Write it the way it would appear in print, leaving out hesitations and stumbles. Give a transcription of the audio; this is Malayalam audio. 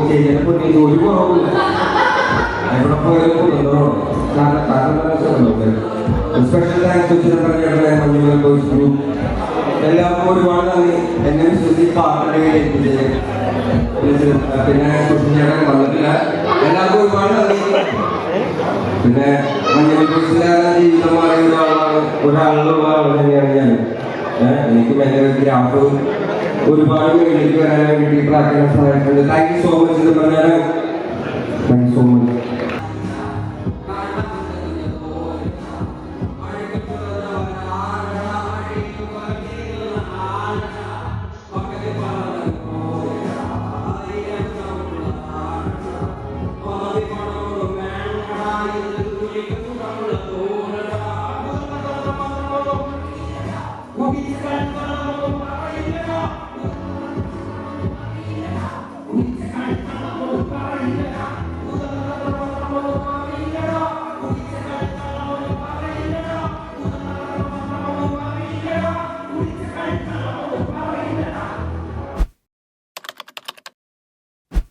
ചേച്ചിനെ പൊട്ടി ഒരു കുറവില്ല. എവിടെ പോയാലും special thanks Manjummel boys group എല്ലാവർക്കും ഒരുപാട് നന്ദി. എന്നെ വിശ്വസിച്ച് പാർട്ടിയുടെ ഏൽപ്പിച്ചത്. പിന്നെ കുട്ടിച്ചേട്ടൻ വന്നിട്ടില്ല. എല്ലാവർക്കും ഒരുപാട് നന്ദി. പിന്നെ മഞ്ഞുമൽ ബോയ്സിലാണ് ജീവിതം മാറിയ ഒരാളുള്ള ആൾ തന്നെയാണ് ഞാൻ. എനിക്ക് ഭയങ്കര ഗ്രാഫും ഒരുപാട് വേണ്ടിയിട്ട് വരാൻ വേണ്ടിയിട്ട് പ്രാർത്ഥന സഹായിച്ചിട്ടുണ്ട്. താങ്ക് യു സോ മച്ച് എന്ന് പറഞ്ഞാൽ